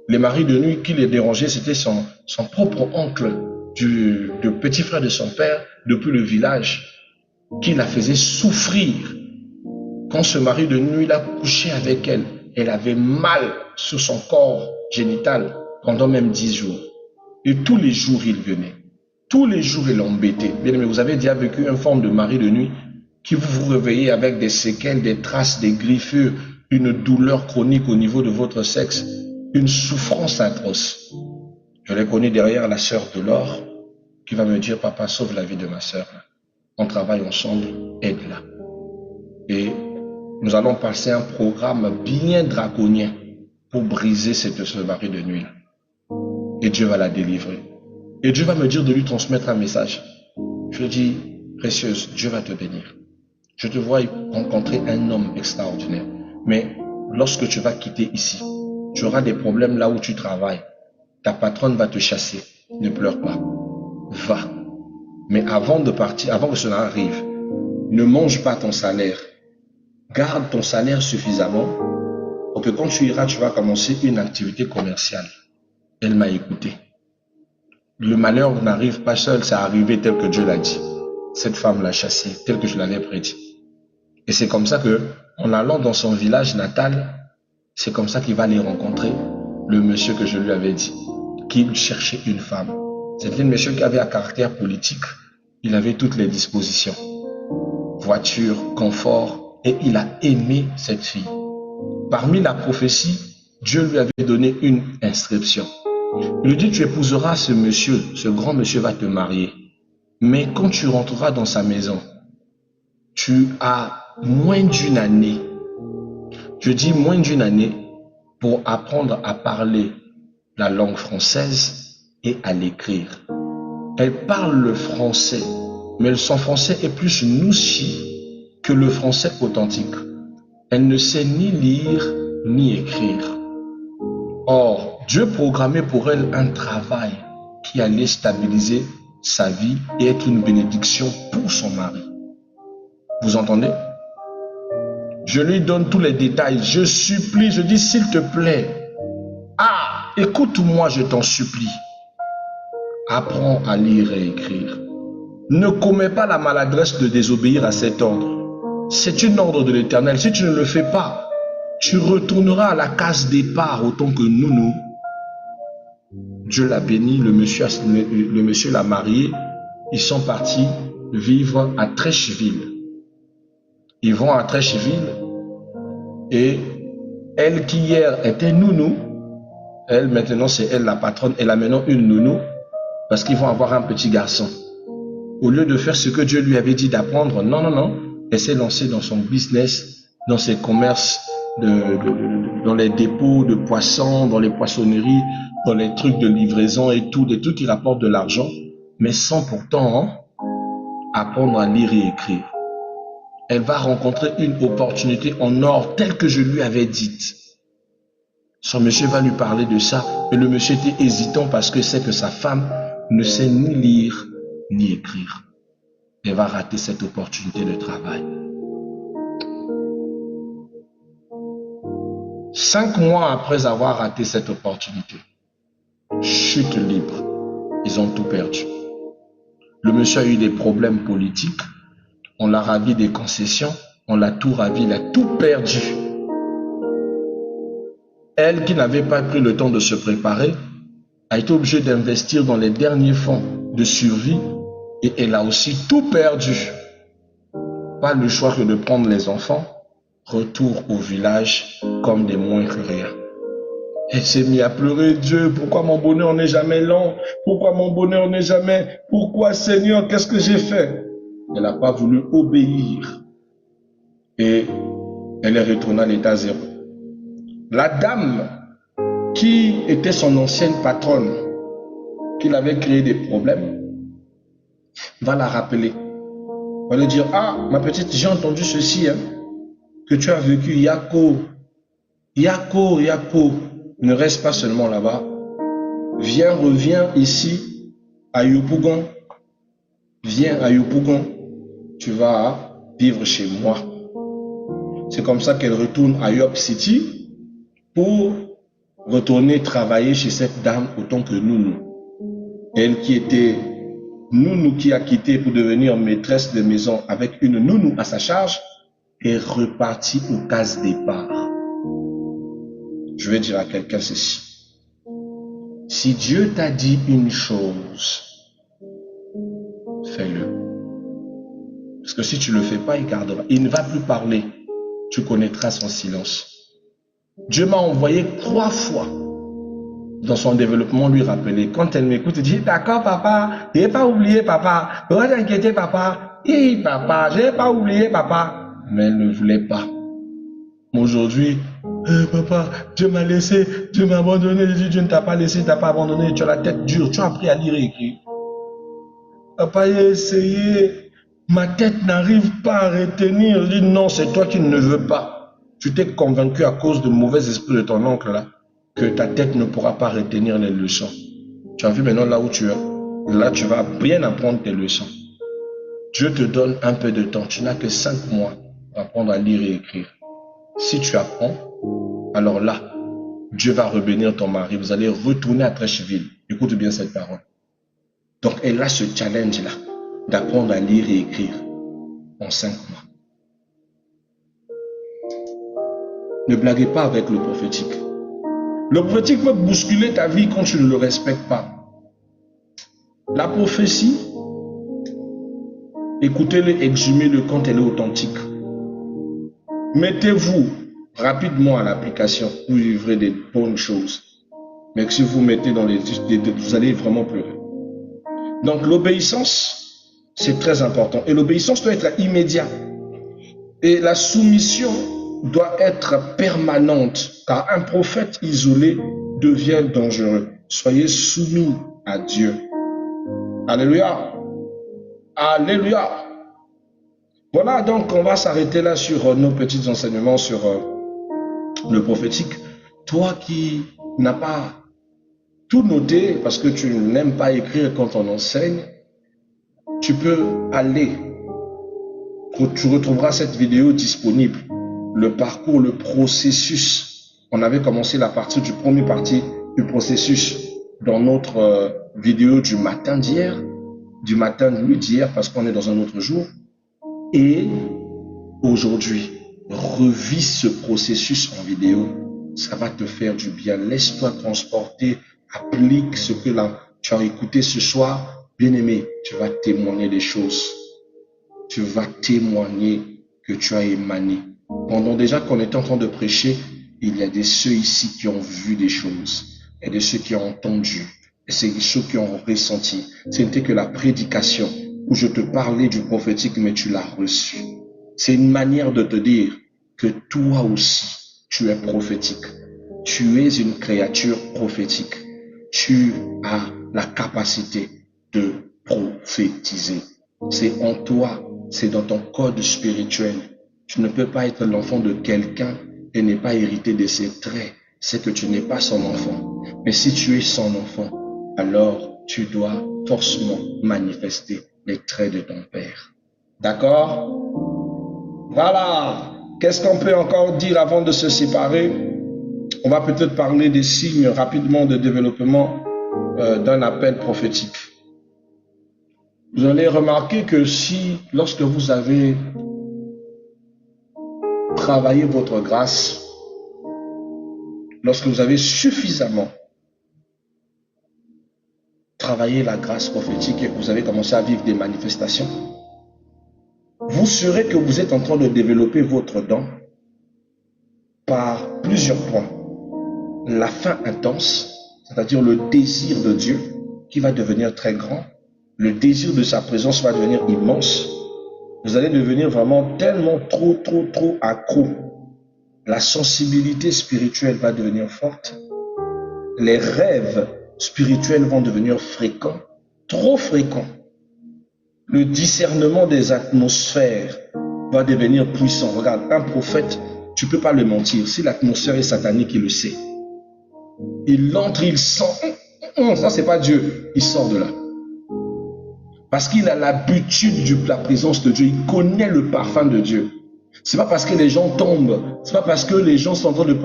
Les maris de nuit qui les dérangeaient, c'était son propre oncle, le petit frère de son père, depuis le village, qui la faisait souffrir. Quand ce mari de nuit l'a couché avec elle, elle avait mal sur son corps génital pendant même 10 jours. Et tous les jours, il venait. Tous les jours, il l'embêtait. Bien aimé, vous avez déjà vécu une forme de mari de nuit qui vous réveillez avec des séquelles, des traces, des griffures, une douleur chronique au niveau de votre sexe, une souffrance atroce. Je l'ai connu derrière la sœur de l'or qui va me dire, papa, sauve la vie de ma sœur. On travaille ensemble, aide-la. Et nous allons passer un programme bien draconien pour briser ce mari de nuit. Et Dieu va la délivrer. Et Dieu va me dire de lui transmettre un message. Je lui dis, précieuse, Dieu va te bénir. Je te vois rencontrer un homme extraordinaire. Mais lorsque tu vas quitter ici, tu auras des problèmes là où tu travailles. Ta patronne va te chasser. Ne pleure pas. Va. Mais avant de partir, avant que cela arrive, ne mange pas ton salaire. Garde ton salaire suffisamment pour que quand tu iras, tu vas commencer une activité commerciale. Elle m'a écouté. Le malheur n'arrive pas seul, ça arrivé tel que Dieu l'a dit. Cette femme l'a chassé, tel que je l'avais prédit. Et c'est comme ça que, en allant dans son village natal, c'est comme ça qu'il va aller rencontrer le monsieur que je lui avais dit, qu'il cherchait une femme. C'était un monsieur qui avait un caractère politique. Il avait toutes les dispositions. Voiture, confort, et il a aimé cette fille. Parmi la prophétie, Dieu lui avait donné une inscription. Il lui dit, tu épouseras ce monsieur, ce grand monsieur va te marier. Mais quand tu rentreras dans sa maison, tu as moins d'une année. Je dis moins d'une année pour apprendre à parler la langue française et à l'écrire. Elle parle le français, mais son français est plus nouchi que le français authentique. Elle ne sait ni lire ni écrire. Or, Dieu programmait pour elle un travail qui allait stabiliser sa vie et être une bénédiction pour son mari. Vous entendez? Je lui donne tous les détails. Je supplie, je dis s'il te plaît. Ah, écoute-moi, je t'en supplie. Apprends à lire et écrire. Ne commets pas la maladresse de désobéir à cet ordre. C'est un ordre de l'Éternel. Si tu ne le fais pas, tu retourneras à la case départ autant que nous. Dieu l'a béni, le monsieur l'a marié. Ils sont partis vivre à Trècheville. Ils vont à Trècheville et elle qui hier était nounou, elle maintenant c'est elle la patronne, elle a maintenant une nounou parce qu'ils vont avoir un petit garçon. Au lieu de faire ce que Dieu lui avait dit d'apprendre, non, non, non, elle s'est lancée dans son business, dans ses commerces, dans les dépôts de poissons, dans les poissonneries, dans les trucs de livraison et tout, des trucs qui rapportent de l'argent, mais sans pourtant apprendre à lire et écrire. Elle va rencontrer une opportunité en or telle que je lui avais dite. Son monsieur va lui parler de ça, et le monsieur était hésitant parce que c'est que sa femme ne sait ni lire ni écrire. et va rater cette opportunité de travail. 5 mois après avoir raté cette opportunité, chute libre, ils ont tout perdu. Le monsieur a eu des problèmes politiques, on l'a ravi des concessions, on l'a tout ravi, il a tout perdu. Elle, qui n'avait pas pris le temps de se préparer, a été obligée d'investir dans les derniers fonds de survie et elle a aussi tout perdu. Pas le choix que de prendre les enfants, retour au village comme des moins que rien. Elle s'est mise à pleurer, Dieu, pourquoi mon bonheur n'est jamais long? Pourquoi mon bonheur n'est jamais? Pourquoi, Seigneur, qu'est-ce que j'ai fait? Elle n'a pas voulu obéir. Et elle est retournée à l'état zéro. La dame qui était son ancienne patronne, qui l'avait créé des problèmes, va la rappeler. Va lui dire, ah, ma petite, j'ai entendu ceci, hein, que tu as vécu, Yako, ne reste pas seulement là-bas. Viens, reviens ici, à Yopougon. Viens à Yopougon. Tu vas vivre chez moi. C'est comme ça qu'elle retourne à Yop City pour retourner travailler chez cette dame autant que nounou. Elle qui était nounou qui a quitté pour devenir maîtresse de maison avec une nounou à sa charge est repartie aux cases départ. Je vais dire à quelqu'un ceci. Si Dieu t'a dit une chose, fais-le. Parce que si tu ne le fais pas, il gardera. Il ne va plus parler. Tu connaîtras son silence. Dieu m'a envoyé 3 fois dans son développement lui rappeler. Quand elle m'écoute, elle dit, d'accord papa, je n'ai pas oublié papa. Ne pas t'inquiéter papa. Oui papa, je n'ai pas oublié papa. Mais elle ne voulait pas. Aujourd'hui, papa, Dieu m'a laissé, Dieu m'a abandonné. Je dis, Dieu ne t'a pas laissé, ne t'a pas abandonné. Tu as la tête dure, tu as appris à lire et écrire. Papa, j'ai essayé. Ma tête n'arrive pas à retenir. Je dis, non, c'est toi qui ne veux pas. Tu t'es convaincu à cause de mauvais esprits de ton oncle là, que ta tête ne pourra pas retenir les leçons. Tu as vu maintenant là où tu es. Là, tu vas bien apprendre tes leçons. Dieu te donne un peu de temps. Tu n'as que 5 mois pour apprendre à lire et écrire. Si tu apprends, alors là, Dieu va rebénir ton mari. Vous allez retourner à Trècheville. Écoute bien cette parole. Donc, elle a ce challenge-là d'apprendre à lire et écrire en 5 mois. Ne blaguez pas avec le prophétique. Le prophétique peut bousculer ta vie quand tu ne le respectes pas. La prophétie, écoutez-le, exhumez-le quand elle est authentique. Mettez-vous rapidement à l'application pour livrer des bonnes choses. Mais si vous mettez dans les... vous allez vraiment pleurer. Donc l'obéissance, c'est très important. Et l'obéissance doit être immédiate. Et la soumission doit être permanente. Car un prophète isolé devient dangereux. Soyez soumis à Dieu. Alléluia. Alléluia. Voilà, donc on va s'arrêter là sur nos petits enseignements sur le prophétique. Toi qui n'as pas tout noté parce que tu n'aimes pas écrire quand on enseigne, tu peux aller, tu retrouveras cette vidéo disponible, le parcours, le processus. On avait commencé la partie du premier partie du processus dans notre vidéo du matin d'hier, du matin de nuit d'hier parce qu'on est dans un autre jour. Et aujourd'hui, revis ce processus en vidéo. Ça va te faire du bien. Laisse-toi transporter. Applique ce que tu as écouté ce soir. Bien-aimé, tu vas témoigner des choses. Tu vas témoigner que tu as émané. Pendant déjà qu'on était en train de prêcher, il y a des ceux ici qui ont vu des choses. Et de ceux qui ont entendu. Et c'est ceux qui ont ressenti. Ce n'était que la prédication où je te parlais du prophétique, mais tu l'as reçu. C'est une manière de te dire que toi aussi, tu es prophétique. Tu es une créature prophétique. Tu as la capacité de prophétiser. C'est en toi, c'est dans ton code spirituel. Tu ne peux pas être l'enfant de quelqu'un et ne pas hériter de ses traits. C'est que tu n'es pas son enfant. Mais si tu es son enfant, alors tu dois forcément manifester les traits de ton Père. D'accord? Voilà. Qu'est-ce qu'on peut encore dire avant de se séparer? On va peut-être parler des signes rapidement de développement d'un appel prophétique. Vous allez remarquer que si, lorsque vous avez travaillé votre grâce, lorsque vous avez suffisamment travaillé la grâce prophétique et que vous avez commencé à vivre des manifestations, vous saurez que vous êtes en train de développer votre don par plusieurs points. La faim intense, c'est-à-dire le désir de Dieu qui va devenir très grand. Le désir de sa présence va devenir immense. Vous allez devenir vraiment tellement trop accro. La sensibilité spirituelle va devenir forte. Les rêves spirituels vont devenir fréquents, trop fréquents. Le discernement des atmosphères va devenir puissant. Regarde, un prophète, tu ne peux pas le mentir. Si l'atmosphère est satanique, il le sait. Il entre, il sent. Ça, c'est pas Dieu. Il sort de là. Parce qu'il a l'habitude de la présence de Dieu. Il connaît le parfum de Dieu. C'est pas parce que les gens tombent. C'est pas parce que les gens sont en train de...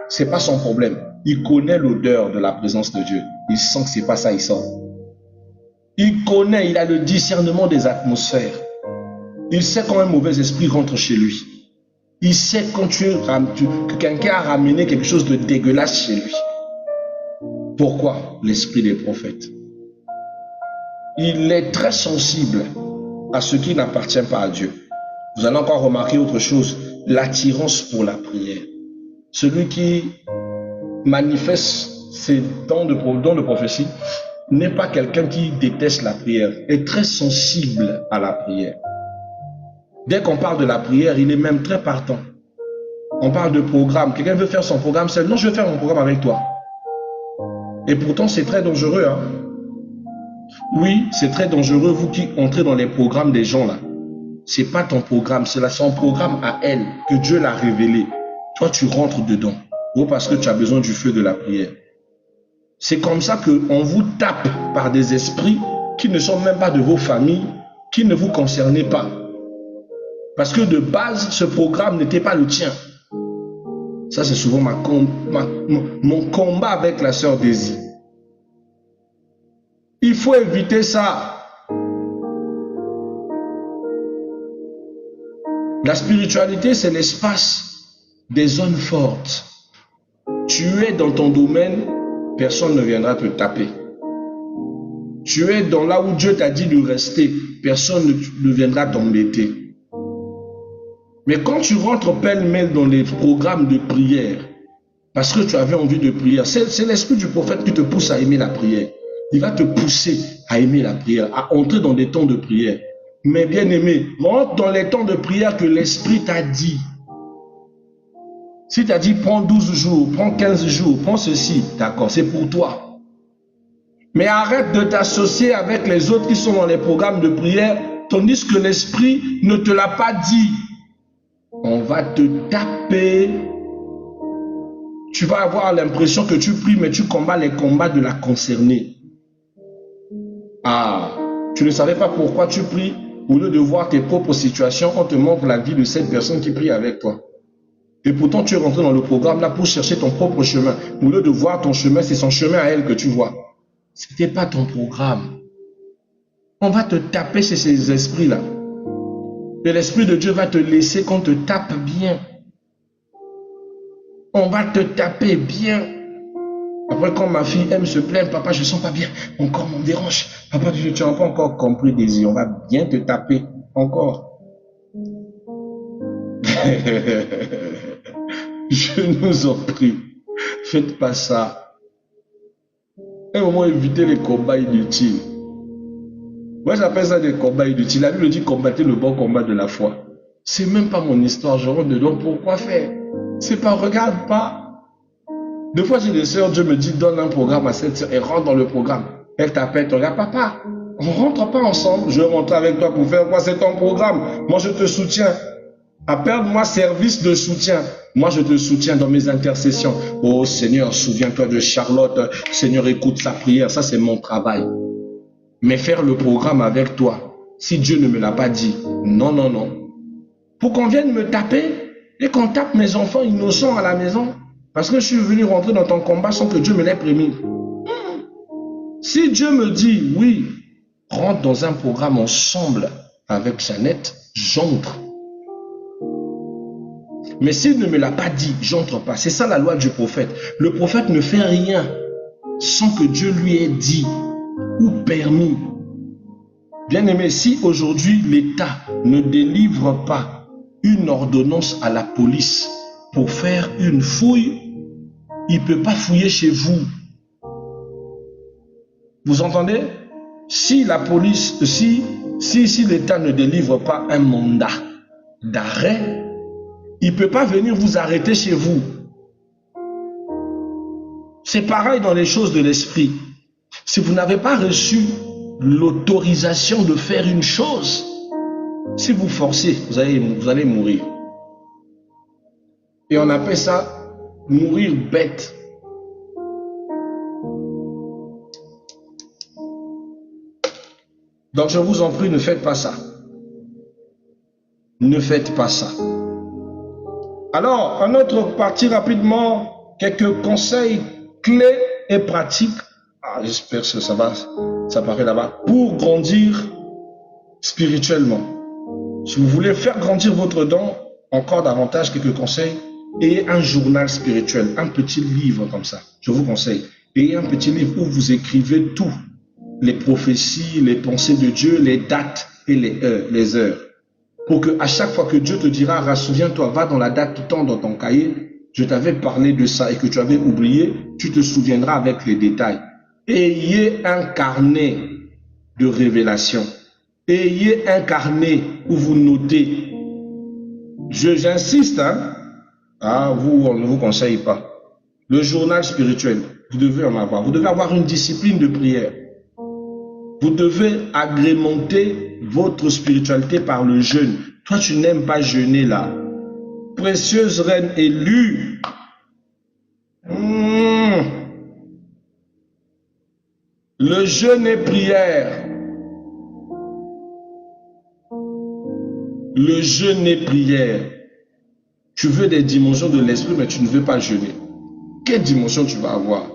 C'est pas son problème. Il connaît l'odeur de la présence de Dieu. Il sent que c'est pas ça, il sort. Il connaît, il a le discernement des atmosphères. Il sait quand un mauvais esprit rentre chez lui. Il sait quand que quelqu'un a ramené quelque chose de dégueulasse chez lui. Pourquoi? L'esprit des prophètes. Il est très sensible à ce qui n'appartient pas à Dieu. Vous allez encore remarquer autre chose, l'attirance pour la prière. Celui qui manifeste ses dons de prophétie n'est pas quelqu'un qui déteste la prière, est très sensible à la prière. Dès qu'on parle de la prière, il est même très partant. On parle de programme. Quelqu'un veut faire son programme seul. Non, je vais faire mon programme avec toi. Et pourtant, c'est très dangereux. Hein? Oui, c'est très dangereux, vous qui entrez dans les programmes des gens là. C'est pas ton programme, c'est son programme à elle, que Dieu l'a révélé. Toi, tu rentres dedans. Ou parce que tu as besoin du feu de la prière. C'est comme ça qu'on vous tape par des esprits qui ne sont même pas de vos familles, qui ne vous concernent pas. Parce que de base, ce programme n'était pas le tien. Ça, c'est souvent mon combat avec la sœur Daisy. Il faut éviter ça. La spiritualité, c'est l'espace des zones fortes. Tu es dans ton domaine, personne ne viendra te taper. Tu es dans là où Dieu t'a dit de rester, personne ne viendra t'embêter. Mais quand tu rentres pêle-mêle dans les programmes de prière, parce que tu avais envie de prier, c'est l'esprit du prophète qui te pousse à aimer la prière. Il va te pousser à aimer la prière, à entrer dans des temps de prière. Mais bien aimé, rentre dans les temps de prière que l'esprit t'a dit. Si tu as dit prends 12 jours, prends 15 jours, prends ceci, d'accord, c'est pour toi. Mais arrête de t'associer avec les autres qui sont dans les programmes de prière, tandis que l'esprit ne te l'a pas dit. On va te taper. Tu vas avoir l'impression que tu pries, mais tu combats les combats de la concernée. Ah, tu ne savais pas pourquoi tu pries. Au lieu de voir tes propres situations, on te montre la vie de cette personne qui prie avec toi. Et pourtant, tu es rentré dans le programme là pour chercher ton propre chemin. Au lieu de voir ton chemin, c'est son chemin à elle que tu vois. Ce n'était pas ton programme. On va te taper chez ces esprits-là. Et l'Esprit de Dieu va te laisser qu'on te tape bien. On va te taper bien. Après, quand ma fille aime se plaindre, papa, je ne sens pas bien. Mon corps me dérange. Papa, tu n'as pas encore compris, Désir. On va bien te taper encore. Je nous en prie. Faites pas ça. À un moment, évitez les combats inutiles. Moi, j'appelle ça des combats inutiles. La Bible dit combattez le bon combat de la foi. C'est même pas mon histoire. Je rentre dedans. Pourquoi faire? C'est pas, regarde pas. Deux fois, j'ai des sœurs, Dieu me dit, donne un programme à cette sœur et rentre dans le programme. Elle t'appelle, tu regardes, papa, on rentre pas ensemble. Je rentre avec toi pour faire quoi? C'est ton programme. Moi, je te soutiens. Appelle-moi service de soutien. Moi, je te soutiens dans mes intercessions. Oh Seigneur, souviens-toi de Charlotte. Seigneur, écoute sa prière. Ça, c'est mon travail. Mais faire le programme avec toi, si Dieu ne me l'a pas dit. Non, non, non. Pour qu'on vienne me taper et qu'on tape mes enfants innocents à la maison parce que je suis venu rentrer dans ton combat sans que Dieu me l'ait permis. Si Dieu me dit, oui, rentre dans un programme ensemble avec Jeannette, j'entre. Mais s'il ne me l'a pas dit, j'entre pas. C'est ça la loi du prophète. Le prophète ne fait rien sans que Dieu lui ait dit ou permis. Bien-aimé, si aujourd'hui l'État ne délivre pas une ordonnance à la police pour faire une fouille, il ne peut pas fouiller chez vous. Vous entendez? Si la police, si l'État ne délivre pas un mandat d'arrêt, il ne peut pas venir vous arrêter chez vous. C'est pareil dans les choses de l'esprit. Si vous n'avez pas reçu l'autorisation de faire une chose, si vous forcez, vous allez mourir. Et on appelle ça mourir bête. Donc je vous en prie, ne faites pas ça. Ne faites pas ça. Alors, en autre partie rapidement, quelques conseils clés et pratiques. J'espère que ça paraît là-bas. Pour grandir spirituellement. Si vous voulez faire grandir votre don, encore davantage quelques conseils, ayez un journal spirituel, un petit livre comme ça. Je vous conseille. Ayez un petit livre où vous écrivez tout. Les prophéties, les pensées de Dieu, les dates et les heures. Pour que à chaque fois que Dieu te dira, souviens-toi, va dans la date tout le temps dans ton cahier, je t'avais parlé de ça et que tu avais oublié, tu te souviendras avec les détails. Ayez un carnet de révélation. Ayez un carnet où vous notez. J'insiste, hein. On ne vous conseille pas. Le journal spirituel, vous devez en avoir. Vous devez avoir une discipline de prière. Vous devez agrémenter votre spiritualité par le jeûne. Toi, tu n'aimes pas jeûner là. Précieuse reine élue. Le jeûne et prière. Le jeûne et prière. Tu veux des dimensions de l'esprit, mais tu ne veux pas jeûner. Quelle dimension tu vas avoir?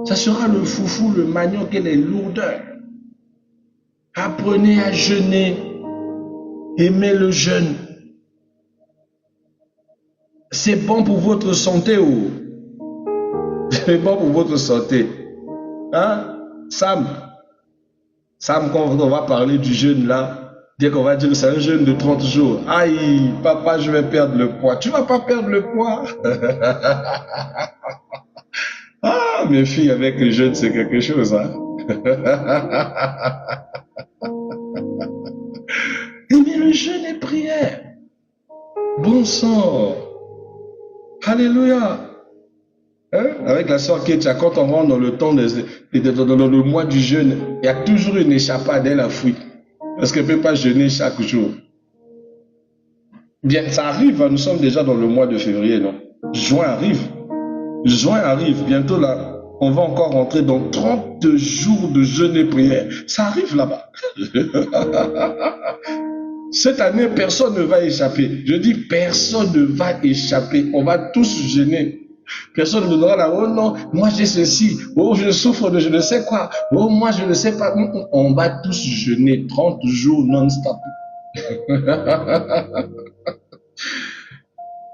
Ça sera le foufou, le manioc et les lourdeurs. Apprenez à jeûner. Aimez le jeûne. C'est bon pour votre santé. C'est bon pour votre santé. Hein? Sam, quand on va parler du jeûne là, dès qu'on va dire que c'est un jeûne de 30 jours. Aïe, papa, je vais perdre le poids. Tu vas pas perdre le poids. Mes filles, avec le jeûne, c'est quelque chose. Hein? Aimez le jeûne et prière. Bon sang. Alléluia. Hein? Avec la sœur Ketia, quand on rentre dans le temps dans le mois du jeûne, il y a toujours une échappade, elle a fouille. Parce qu'elle ne peut pas jeûner chaque jour. Bien, ça arrive, hein, nous sommes déjà dans le mois de février, non? Juin arrive. Juin arrive, bientôt là, on va encore rentrer dans 30 jours de jeûne et prière. Ça arrive là-bas. Cette année, personne ne va échapper. Je dis, personne ne va échapper. On va tous jeûner. Personne ne donnera là, oh non, moi j'ai ceci, oh je souffre de je ne sais quoi, oh moi je ne sais pas. On va tous jeûner 30 jours non-stop.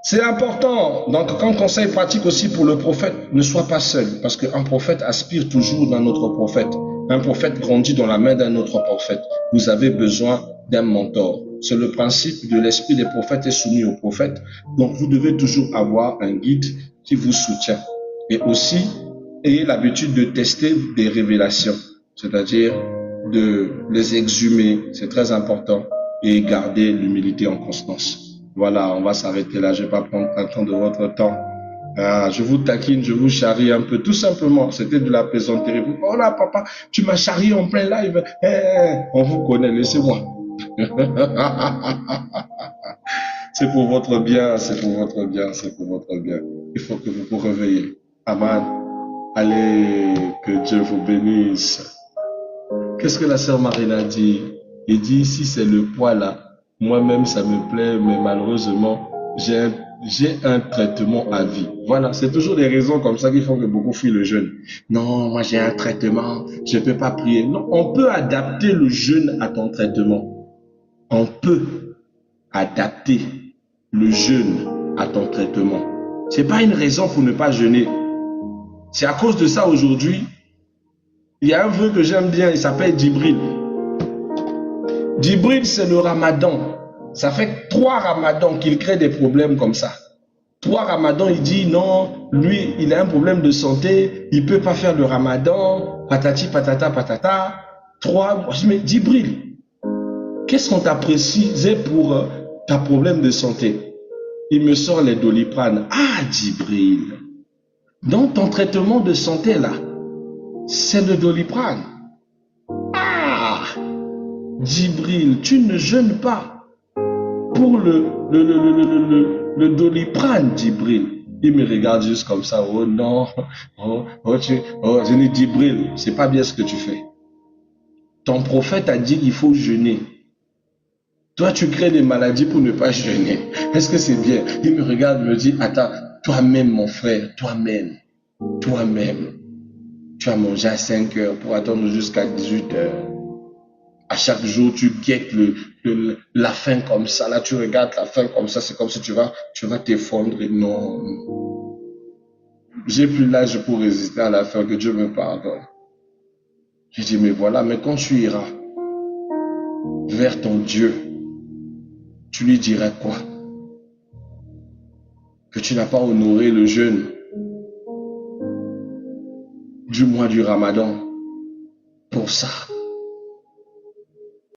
C'est important. Donc, comme conseil pratique aussi pour le prophète, ne sois pas seul. Parce qu'un prophète aspire toujours d'un autre prophète. Un prophète grandit dans la main d'un autre prophète. Vous avez besoin d'un mentor. C'est le principe de l'esprit des prophètes est soumis aux prophètes. Donc, vous devez toujours avoir un guide qui vous soutient. Et aussi, ayez l'habitude de tester des révélations. C'est-à-dire de les exhumer. C'est très important. Et garder l'humilité en constance. Voilà, on va s'arrêter là. Je ne vais pas prendre un temps de votre temps. Je vous taquine, je vous charrie un peu. Tout simplement, c'était de la plaisanterie. Oh là, papa, tu m'as charrié en plein live. On vous connaît, laissez-moi. C'est pour votre bien, c'est pour votre bien, c'est pour votre bien. Il faut que vous vous réveillez. Amen. Allez, que Dieu vous bénisse. Qu'est-ce que la sœur Marina dit? Il dit, si c'est le poids là, moi-même ça me plaît, mais malheureusement, j'ai un traitement à vie. Voilà, c'est toujours des raisons comme ça qui font que beaucoup fuient le jeûne. Non, moi j'ai un traitement, je ne peux pas prier. Non, on peut adapter le jeûne à ton traitement. On peut adapter le jeûne à ton traitement. Ce n'est pas une raison pour ne pas jeûner. C'est à cause de ça aujourd'hui, il y a un vœu que j'aime bien, il s'appelle Djibril. Djibril, c'est le ramadan. Ça fait 3 ramadans qu'il crée des problèmes comme ça. 3 ramadans, il dit non, lui, il a un problème de santé, il ne peut pas faire le ramadan, patati patata patata. 3, je me dis, Djibril, qu'est-ce qu'on t'a précisé pour ta problème de santé? Il me sort les Doliprane. Ah, Djibril, dans ton traitement de santé là, c'est le Doliprane. Ah, Djibril, tu ne jeûnes pas pour le Doliprane, Djibril. Il me regarde juste comme ça. Oh non, je dis Djibril, c'est pas bien ce que tu fais. Ton prophète a dit qu'il faut jeûner. Toi, tu crées des maladies pour ne pas jeûner. Est-ce que c'est bien? Il me regarde, me dit, attends, toi-même, mon frère, toi-même, tu as mangé à 5 heures pour attendre jusqu'à 18 heures. À chaque jour, tu guettes la faim comme ça. Là, tu regardes la faim comme ça. C'est comme si tu vas t'effondrer. Non. J'ai plus l'âge pour résister à la faim. Que Dieu me pardonne. Je dis, mais voilà, mais quand tu iras vers ton Dieu, tu lui diras quoi? Que tu n'as pas honoré le jeûne du mois du Ramadan. Pour ça,